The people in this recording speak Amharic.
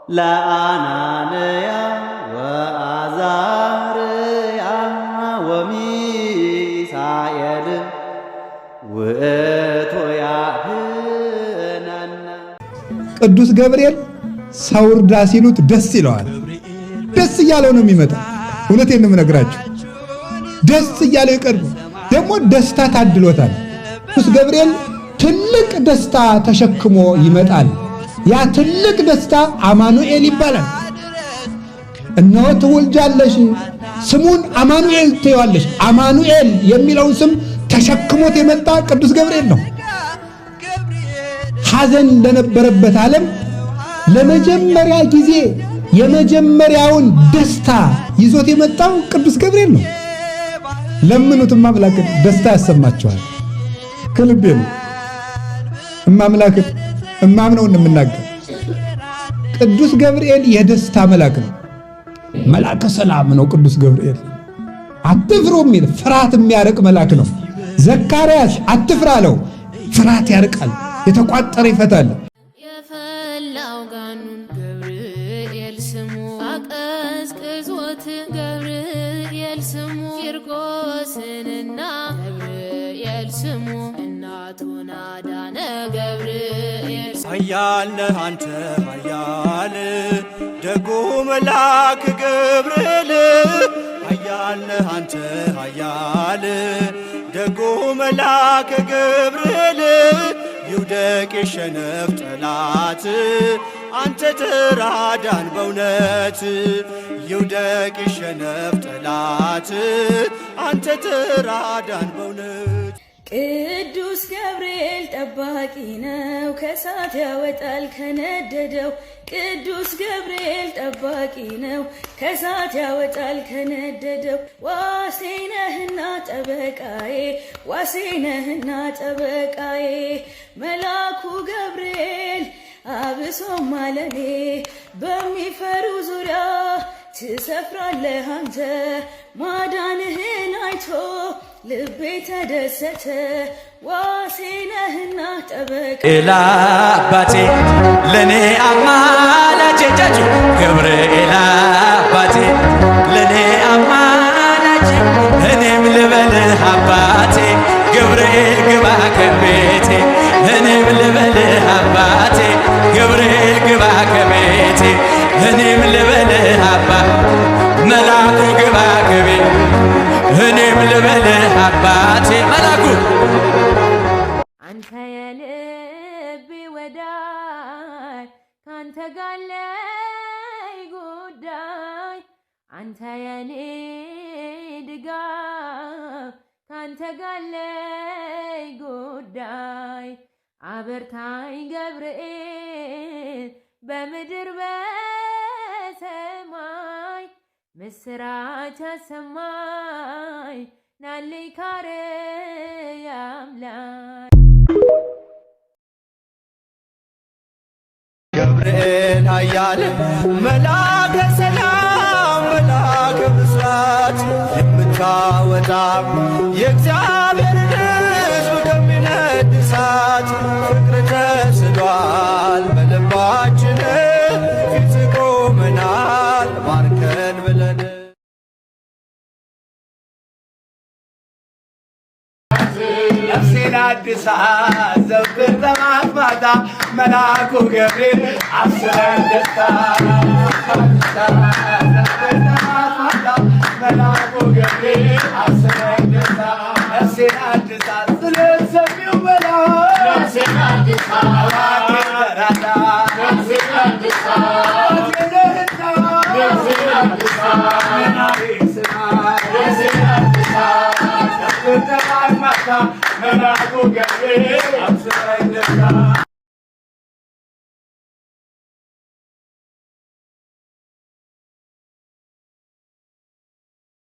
ለአናንያ ወአዛርያ ወሚሳኤል ውእቱ ያድኅነነ። ቅዱስ ገብርኤል ሰው እርዳ ሲሉት ደስ ይለዋል። ደስ እያለው ነው የሚመጣ። እውነቴን ነው የምነግራችሁ። ደስ እያለው ይቀርብ። ደግሞ ደስታ ታድሎታል። ቅዱስ ገብርኤል ትልቅ ደስታ ተሸክሞ ይመጣል። ያ ትልቅ ደስታ አማኑኤል ይባላል። እነሆ ትወልጃለሽ፣ ስሙን አማኑኤል ትይዋለሽ። አማኑኤል የሚለውን ስም ተሸክሞት የመጣ ቅዱስ ገብርኤል ነው። ሐዘን ለነበረበት ዓለም ለመጀመሪያ ጊዜ የመጀመሪያውን ደስታ ይዞት የመጣው ቅዱስ ገብርኤል ነው። ለምኑትም አምላክን ደስታ ያሰማቸዋል። ከልቤ ነው እማምላክን እማምነውን የምናገር። ቅዱስ ገብርኤል የደስታ መልአክ ነው። መልአከ ሰላም ነው ቅዱስ ገብርኤል። አትፍሩ የሚል ፍርሃት የሚያርቅ መልአክ ነው። ዘካርያስ አትፍራ አለው፣ ፍርሃት ያርቃል፣ የተቋጠረ ይፈታል። የፈላው ጋኑን ገብርኤል ስሙ አቀዝቅዞት ገብርኤል ስሙ ቂርቆስንና ገብርኤል ስሙ እናቱን አዳነ ገብርኤል ኃያል ነህ አንተ ኃያል ደጉ መልአክ ገብርኤል ኃያል ነህ አንተ ኃያል ደጉ መልአክ ገብርኤል ይውደቅ የሸነፍ ጠላት አንተ ተራዳን በእውነት ይውደቅ የሸነፍ ጠላት አንተ ተራዳን በእውነት። ቅዱስ ገብርኤል ጠባቂ ነው ከእሳት ያወጣል ከነደደው። ቅዱስ ገብርኤል ጠባቂ ነው ከእሳት ያወጣል ከነደደው። ዋሴ ነህና ጠበቃዬ ዋሴ ነህና ጠበቃዬ መልአኩ ገብርኤል አብሶም አለኔ በሚፈሩ ዙሪያ ትሰፍራለህ አንተ ማዳንህን አይቶ ልቤ ተደሰተ። ዋሴ ነህና ጠበቃ ኤላ አባቴ ለኔ አማላጄ ጃጁ ገብርኤል አባቴ ለኔ አማላጄ እኔም ልበልህ አባቴ ገብርኤል ግባ ከቤቴ እኔም ልበልህ አባቴ ገብርኤል ግባ ከቤቴ እኔም ልበልህ አባ መልአኩ ግባ ከቤቴ እኔም ልበልህ አባቴ መልአኩ አንተ የልቤ ወዳይ ካንተ ጋር ላይ ጉዳይ አንተ የኔ ድጋፍ ካንተ ጋር ላይ ጉዳይ አበርታኝ ገብርኤል በምድር በሰማይ ምስራች አሰማኝ ናለይ ካርያም ላይ ገብርኤል ኃያል መልአከ ሰላም መልአከ ብስራት የምታወጣ የእግዚአብሔርን ሕዝብ ከሚነድ እሳት ፍቅር ተስሏል በልባችን ፊት ቆመናል ባርከን ብለን ነፍሴን አድሳት ዘወትር ጠዋት ማታ መልአኩ ገብርኤል አስበን ደስታ መልአኩ ገብርኤል አስበን ደስታ ነፍሴን አድሳት ስለሰሚው መልአክ ነፍሴን አድሳት ተራዳ ነፍሴን አድሳት ነፍሴን አድሳት ነፍሴን አድሳት መልአኩ